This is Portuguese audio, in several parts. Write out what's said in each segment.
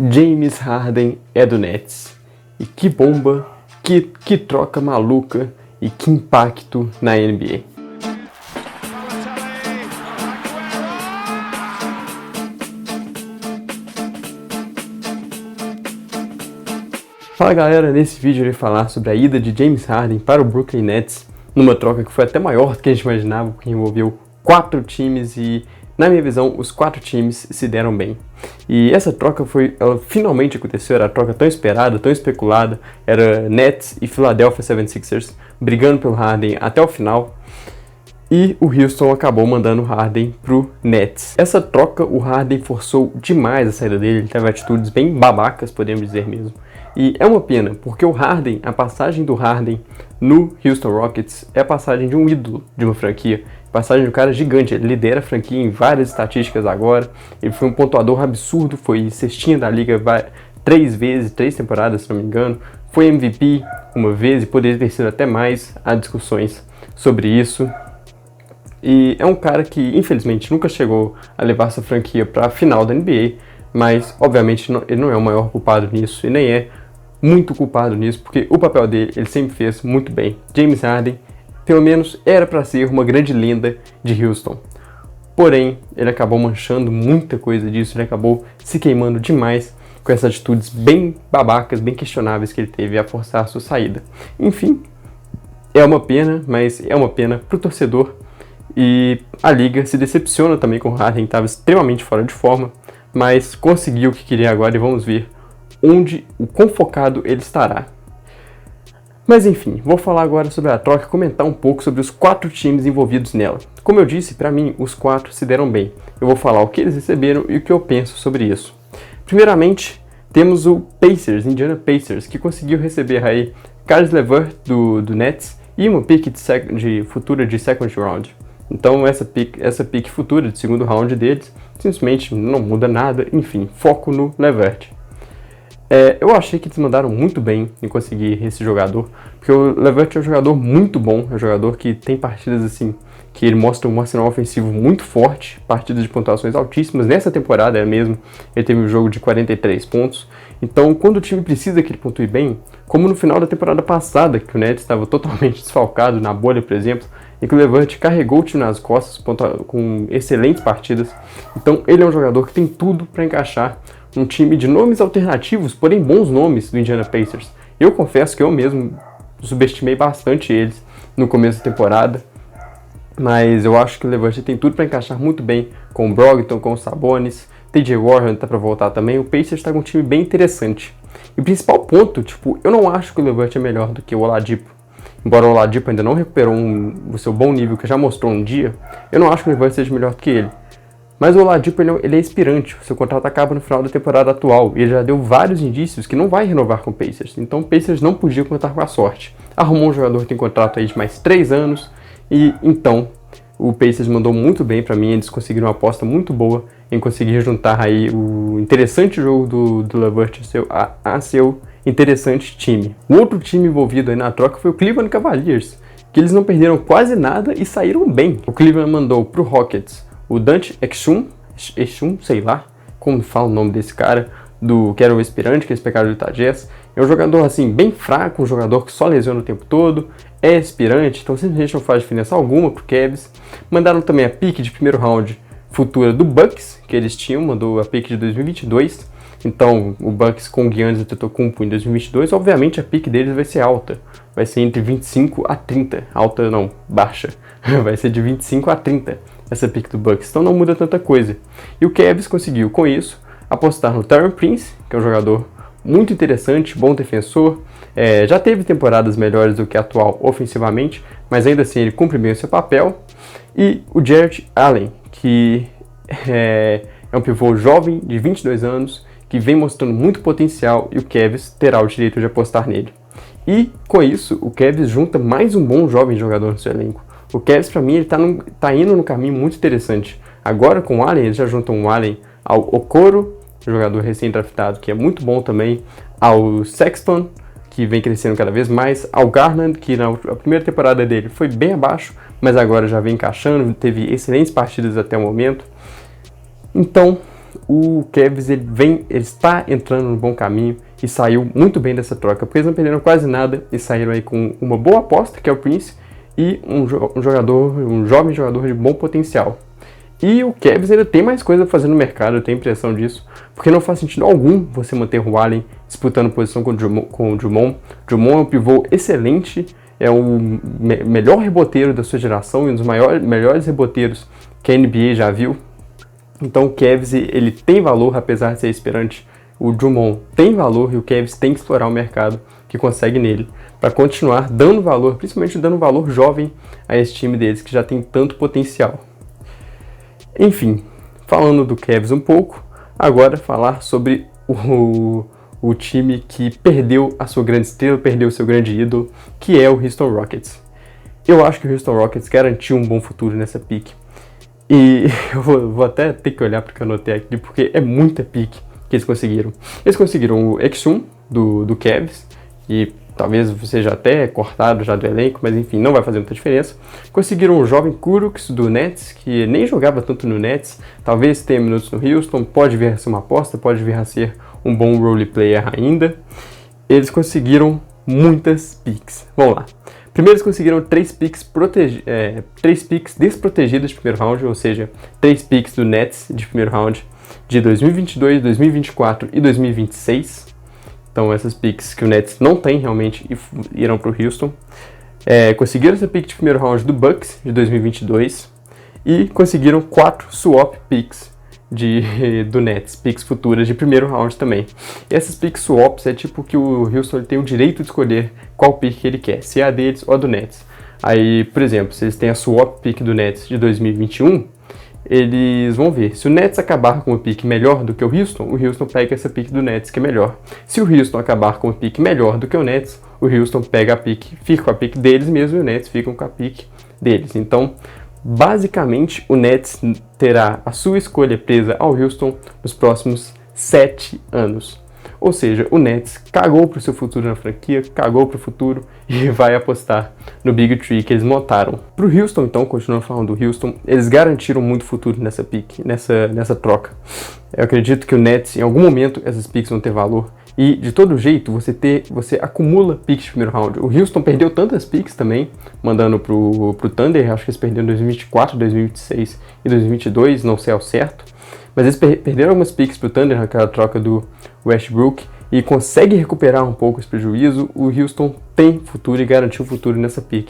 James Harden é do Nets. E que bomba, que troca maluca e que impacto na NBA. Fala galera, nesse vídeo eu irei falar sobre a ida de James Harden para o Brooklyn Nets, numa troca que foi até maior do que a gente imaginava, porque envolveu 4 times e, na minha visão, os 4 times se deram bem. E essa troca ela finalmente aconteceu, era a troca tão esperada, tão especulada, era Nets e Philadelphia 76ers brigando pelo Harden até o final. E o Houston acabou mandando o Harden pro Nets. Essa troca, o Harden forçou demais a saída dele, ele teve atitudes bem babacas, podemos dizer mesmo. E é uma pena, porque o Harden, a passagem do Harden no Houston Rockets é a passagem de um ídolo de uma franquia. Passagem de um cara gigante, ele lidera a franquia em várias estatísticas agora. Ele foi um pontuador absurdo, foi cestinha da liga 3 vezes, 3 temporadas, se não me engano. Foi MVP uma vez e poderia ter sido até mais. Há discussões sobre isso. E é um cara que, infelizmente, nunca chegou a levar essa franquia para a final da NBA, mas, obviamente, ele não é o maior culpado nisso e nem é muito culpado nisso, porque o papel dele ele sempre fez muito bem. James Harden, pelo menos, era para ser uma grande lenda de Houston. Porém, ele acabou manchando muita coisa disso, ele acabou se queimando demais com essas atitudes bem babacas, bem questionáveis que ele teve a forçar a sua saída. Enfim, é uma pena, mas é uma pena pro torcedor. E a liga se decepciona também com o Harden, estava extremamente fora de forma, mas conseguiu o que queria agora e vamos ver onde o quão focado ele estará. Mas enfim, vou falar agora sobre a troca e comentar um pouco sobre os 4 times envolvidos nela. Como eu disse, para mim, os 4 se deram bem. Eu vou falar o que eles receberam e o que eu penso sobre isso. Primeiramente, temos o Pacers, Indiana Pacers, que conseguiu receber aí Caris LeVert do Nets e uma pick de futura de second round. Então essa pick futura de segundo round deles simplesmente não muda nada, enfim, foco no LeVert. Eu achei que eles mandaram muito bem em conseguir esse jogador, porque o LeVert é um jogador muito bom, é um jogador que tem partidas assim, que ele mostra um arsenal ofensivo muito forte, partidas de pontuações altíssimas. Nessa temporada mesmo, ele teve um jogo de 43 pontos. Então, quando o time precisa que ele pontue bem, como no final da temporada passada, que o Nets estava totalmente desfalcado na bolha, por exemplo, e que o LeVert carregou o time nas costas com excelentes partidas. Então, ele é um jogador que tem tudo para encaixar um time de nomes alternativos, porém bons nomes do Indiana Pacers. Eu confesso que eu mesmo subestimei bastante eles no começo da temporada, mas eu acho que o LeVert tem tudo para encaixar muito bem com o Brogdon, com o Sabonis, TJ Warren tá para voltar também. O Pacers está com um time bem interessante. E o principal ponto, eu não acho que o LeVert é melhor do que o Oladipo. Embora o Oladipo ainda não recuperou o seu bom nível que já mostrou um dia, eu não acho que o LeVert seja melhor do que ele. Mas o Oladipo ele é inspirante, o seu contrato acaba no final da temporada atual e ele já deu vários indícios que não vai renovar com o Pacers. Então o Pacers não podia contar com a sorte. Arrumou um jogador que tem contrato aí de mais 3 anos e então o Pacers mandou muito bem para mim, eles conseguiram uma aposta muito boa em conseguir juntar aí o interessante jogo do LeVert a seu interessante time. O outro time envolvido aí na troca foi o Cleveland Cavaliers, que eles não perderam quase nada e saíram bem. O Cleveland mandou pro Rockets o Dante Exum, sei lá como fala o nome desse cara, que era o aspirante, que eles pegaram do Utah Jazz. É um jogador assim bem fraco, um jogador que só lesiona o tempo todo, é aspirante, então simplesmente não faz diferença alguma pro Cavs. Mandaram também a pick de primeiro round futura do Bucks, que eles tinham, mandou a pick de 2022. Então, o Bucks com Giannis Antetokounmpo em 2022, obviamente a pick deles vai ser alta. Vai ser entre 25 a 30. Alta não, baixa. Vai ser de 25 a 30 essa pick do Bucks. Então não muda tanta coisa. E o Cavs conseguiu, com isso, apostar no Taurean Prince, que é um jogador muito interessante, bom defensor. Já teve temporadas melhores do que a atual ofensivamente, mas ainda assim ele cumpre bem o seu papel. E o Jarrett Allen, que é um pivô jovem de 22 anos, que vem mostrando muito potencial e o Cavs terá o direito de apostar nele. E, com isso, o Cavs junta mais um bom jovem jogador no seu elenco. O Cavs, para mim, ele tá indo num caminho muito interessante. Agora, com o Allen, eles já juntam o Allen ao Okoro, jogador recém-draftado, que é muito bom também, ao Sexton, que vem crescendo cada vez mais, ao Garland, que na primeira temporada dele foi bem abaixo, mas agora já vem encaixando, teve excelentes partidas até o momento. Então, o Cavs ele está entrando no bom caminho e saiu muito bem dessa troca, porque eles não perderam quase nada e saíram aí com uma boa aposta, que é o Prince, e um jovem jogador de bom potencial. E o Cavs ainda tem mais coisa a fazer no mercado, eu tenho a impressão disso, porque não faz sentido algum você manter o Allen disputando posição com o Drummond. Drummond é um pivô excelente, é o melhor reboteiro da sua geração e um dos melhores reboteiros que a NBA já viu. Então o Cavs ele tem valor, apesar de ser esperante. O Drummond tem valor e o Cavs tem que explorar o mercado que consegue nele, para continuar dando valor, principalmente dando valor jovem a esse time deles, que já tem tanto potencial. Enfim, falando do Cavs um pouco, agora falar sobre o time que perdeu a sua grande estrela, perdeu o seu grande ídolo, que é o Houston Rockets. Eu acho que o Houston Rockets garantiu um bom futuro nessa pick. E eu vou até ter que olhar porque eu anotei aqui, porque é muita pick que eles conseguiram. Eles conseguiram o Exum do Cavs, e talvez seja até cortado já do elenco, mas enfim, não vai fazer muita diferença. Conseguiram o jovem Kurucs do Nets, que nem jogava tanto no Nets, talvez tenha minutos no Houston, pode vir a ser uma aposta, pode vir a ser um bom role player ainda. Eles conseguiram muitas picks. Vamos lá. Primeiro eles conseguiram 3 picks desprotegidas de primeiro round, ou seja, 3 picks do Nets de primeiro round de 2022, 2024 e 2026. Então essas picks que o Nets não tem realmente irão para o Houston. Conseguiram essa pick de primeiro round do Bucks de 2022 e conseguiram 4 swap picks do Nets, picks futuras de primeiro round também. E essas picks swaps é tipo que o Houston tem o direito de escolher qual pick ele quer, se é a deles ou a do Nets. Aí, por exemplo, se eles têm a swap pick do Nets de 2021, eles vão ver. Se o Nets acabar com uma pick melhor do que o Houston pega essa pick do Nets que é melhor. Se o Houston acabar com uma pick melhor do que o Nets, o Houston pega a pick, fica com a pick deles mesmo e o Nets fica com a pick deles. Então, basicamente, o Nets terá a sua escolha presa ao Houston nos próximos 7 anos. Ou seja, o Nets cagou para o seu futuro na franquia, cagou para o futuro e vai apostar no Big Tree que eles montaram. Para o Houston, então, continuando falando do Houston, eles garantiram muito futuro nessa pick, nessa troca. Eu acredito que o Nets, em algum momento, essas picks vão ter valor. E, de todo jeito, você acumula picks de primeiro round. O Houston perdeu tantas picks também, mandando pro Thunder, acho que eles perderam em 2024, 2026 e 2022, não sei ao certo. Mas eles perderam algumas picks pro Thunder naquela troca do Westbrook e consegue recuperar um pouco esse prejuízo. O Houston tem futuro e garantiu o futuro nessa pick.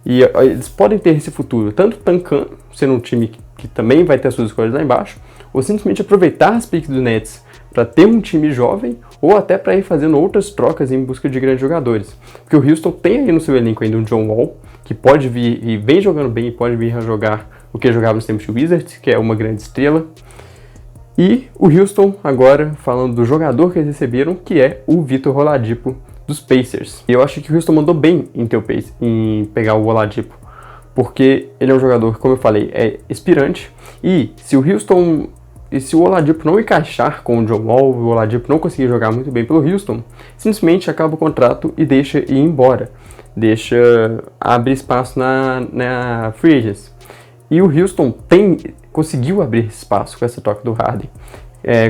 E eles podem ter esse futuro, tanto tancando, sendo um time que também vai ter as suas escolhas lá embaixo, ou simplesmente aproveitar as picks do Nets para ter um time jovem, ou até para ir fazendo outras trocas em busca de grandes jogadores. Porque o Houston tem aí no seu elenco ainda um John Wall, que pode vir e vem jogando bem e pode vir a jogar o que jogava nos tempos de Wizards, que é uma grande estrela. E o Houston, agora, falando do jogador que eles receberam, que é o Vitor Oladipo, dos Pacers. E eu acho que o Houston mandou bem em pegar o Oladipo, porque ele é um jogador, como eu falei, é inspirante. E se o Oladipo não encaixar com o John Wall, o Oladipo não conseguir jogar muito bem pelo Houston, simplesmente acaba o contrato e deixa ir embora. Abre espaço na free agents. E o Houston conseguiu abrir espaço com essa troca do Harden.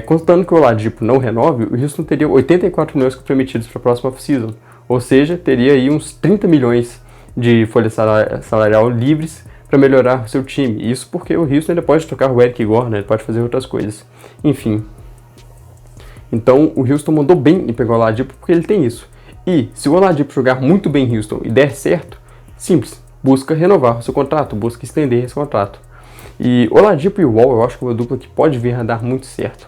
Contando que o Oladipo não renove, o Houston teria 84 milhões comprometidos para a próxima off-season. Ou seja, teria aí uns 30 milhões de folha salarial livres para melhorar o seu time. Isso porque o Houston ainda pode trocar o Eric Gordon, ele pode fazer outras coisas. Enfim. Então o Houston mandou bem em pegar o Oladipo porque ele tem isso. E se o Oladipo jogar muito bem em Houston e der certo, simples, busca renovar o seu contrato, busca estender esse contrato. E Oladipo e Wall eu acho que é uma dupla que pode vir a dar muito certo.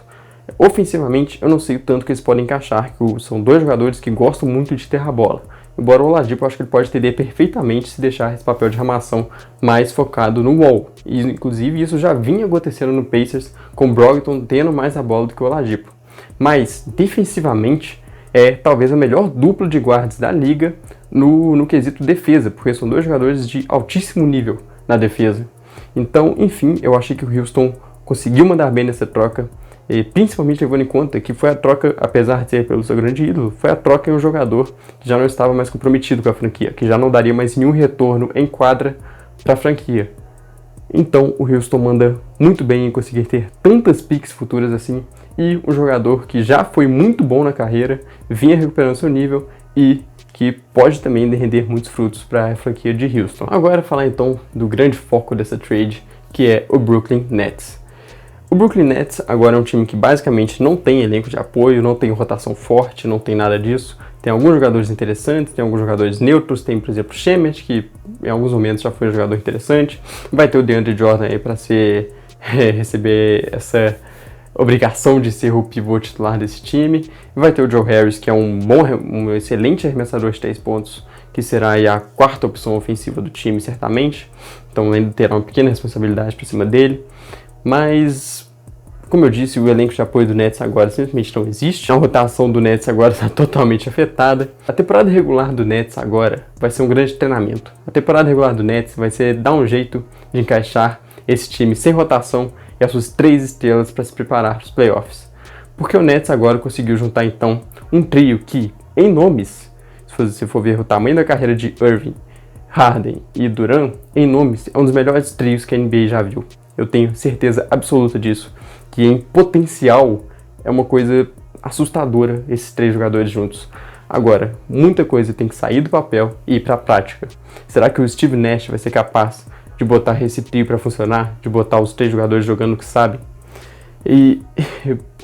Ofensivamente, eu não sei o tanto que eles podem encaixar, que são dois jogadores que gostam muito de ter a bola. Embora o Oladipo eu acho que ele pode entender perfeitamente se deixar esse papel de armação mais focado no Wall. E, inclusive, isso já vinha acontecendo no Pacers, com o Brogdon tendo mais a bola do que o Oladipo. Mas, defensivamente, é talvez a melhor dupla de guardas da liga no quesito defesa, porque são dois jogadores de altíssimo nível na defesa. Então, enfim, eu achei que o Houston conseguiu mandar bem nessa troca, e principalmente levando em conta que foi a troca, apesar de ser pelo seu grande ídolo, foi a troca em um jogador que já não estava mais comprometido com a franquia, que já não daria mais nenhum retorno em quadra para a franquia. Então o Houston manda muito bem em conseguir ter tantas picks futuras assim, e um jogador que já foi muito bom na carreira, vinha recuperando seu nível e que pode também render muitos frutos para a franquia de Houston. Agora falar então do grande foco dessa trade, que é o Brooklyn Nets. O Brooklyn Nets agora é um time que basicamente não tem elenco de apoio, não tem rotação forte, não tem nada disso. Tem alguns jogadores interessantes, tem alguns jogadores neutros, tem por exemplo o Shemet, que em alguns momentos já foi um jogador interessante. Vai ter o DeAndre Jordan aí para receber essa obrigação de ser o pivô titular desse time. Vai ter o Joe Harris, que é um excelente arremessador de 3 pontos, que será aí a quarta opção ofensiva do time, certamente. Então ainda terá uma pequena responsabilidade por cima dele. Mas, como eu disse, o elenco de apoio do Nets agora simplesmente não existe. A rotação do Nets agora está totalmente afetada. A temporada regular do Nets agora vai ser um grande treinamento. A temporada regular do Nets vai ser dar um jeito de encaixar esse time sem rotação e as suas 3 estrelas para se preparar para os playoffs. Porque o Nets agora conseguiu juntar então um trio que, em nomes, se você for ver o tamanho da carreira de Irving, Harden e Durant, em nomes, é um dos melhores trios que a NBA já viu. Eu tenho certeza absoluta disso, que em potencial é uma coisa assustadora esses 3 jogadores juntos. Agora, muita coisa tem que sair do papel e ir para a prática. Será que o Steve Nash vai ser capaz de botar esse trio para funcionar, de botar os 3 jogadores jogando o que sabem? E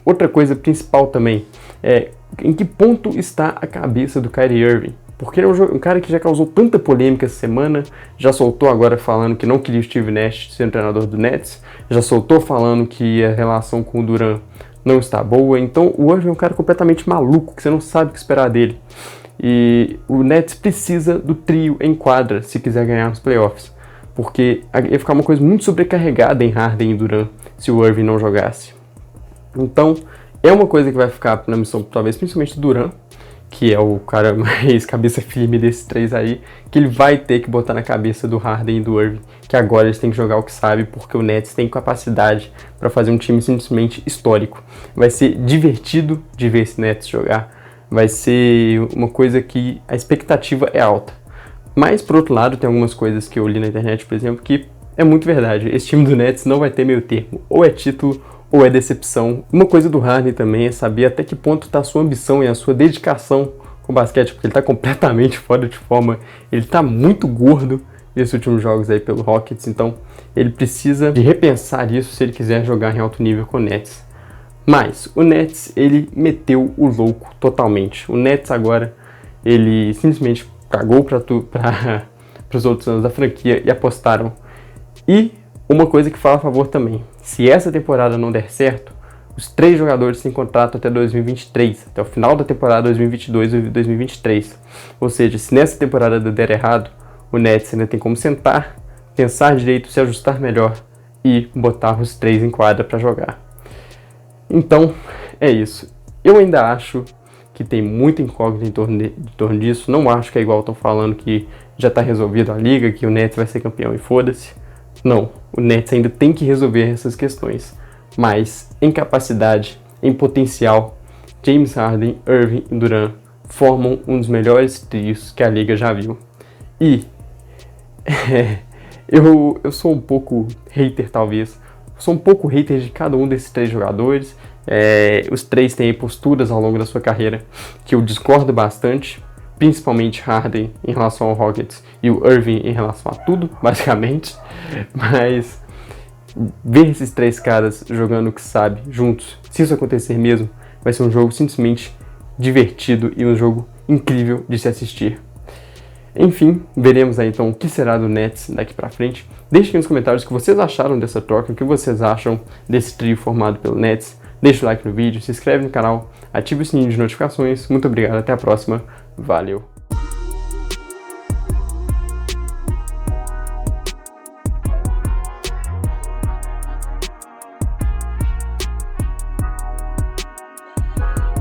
outra coisa principal também é em que ponto está a cabeça do Kyrie Irving. Porque ele é um cara que já causou tanta polêmica essa semana, já soltou agora falando que não queria o Steve Nash ser o treinador do Nets, já soltou falando que a relação com o Durant não está boa. Então o Irving é um cara completamente maluco, que você não sabe o que esperar dele. E o Nets precisa do trio em quadra se quiser ganhar nos playoffs, porque ia ficar uma coisa muito sobrecarregada em Harden e Durant se o Irving não jogasse. Então é uma coisa que vai ficar na missão, talvez principalmente do Durant, que é o cara mais cabeça firme desses 3 aí, que ele vai ter que botar na cabeça do Harden e do Irving, que agora eles têm que jogar o que sabe, porque o Nets tem capacidade para fazer um time simplesmente histórico. Vai ser divertido de ver esse Nets jogar, vai ser uma coisa que a expectativa é alta. Mas, por outro lado, tem algumas coisas que eu li na internet, por exemplo, que é muito verdade. Esse time do Nets não vai ter meio termo, ou é título ou é decepção. Uma coisa do Harden também é saber até que ponto está a sua ambição e a sua dedicação com o basquete, porque ele está completamente fora de forma, ele está muito gordo nesses últimos jogos aí pelo Rockets, então ele precisa de repensar isso se ele quiser jogar em alto nível com o Nets. Mas o Nets, ele meteu o louco totalmente. O Nets agora, ele simplesmente cagou para os outros anos da franquia e apostaram. E uma coisa que fala a favor também, se essa temporada não der certo, os 3 jogadores têm contrato até 2023, até o final da temporada 2022 e 2023. Ou seja, se nessa temporada der errado, o Nets ainda tem como sentar, pensar direito, se ajustar melhor e botar os 3 em quadra para jogar. Então, é isso. Eu ainda acho que tem muita incógnita em torno disso. Não acho que é igual estão falando que já está resolvido a liga, que o Nets vai ser campeão e foda-se. Não, o Nets ainda tem que resolver essas questões. Mas, em capacidade, em potencial, James Harden, Irving e Durant formam um dos melhores trios que a liga já viu. E eu sou um pouco hater, talvez. Sou um pouco hater de cada um desses 3 jogadores. Os 3 têm posturas ao longo da sua carreira que eu discordo bastante. Principalmente Harden em relação ao Rockets e o Irving em relação a tudo, basicamente. Mas ver esses 3 caras jogando o que sabe, juntos, se isso acontecer mesmo, vai ser um jogo simplesmente divertido e um jogo incrível de se assistir. Enfim, veremos aí então o que será do Nets daqui pra frente. Deixe aqui nos comentários o que vocês acharam dessa troca, o que vocês acham desse trio formado pelo Nets. Deixe o like no vídeo, se inscreve no canal, ative o sininho de notificações. Muito obrigado, até a próxima. Valeu!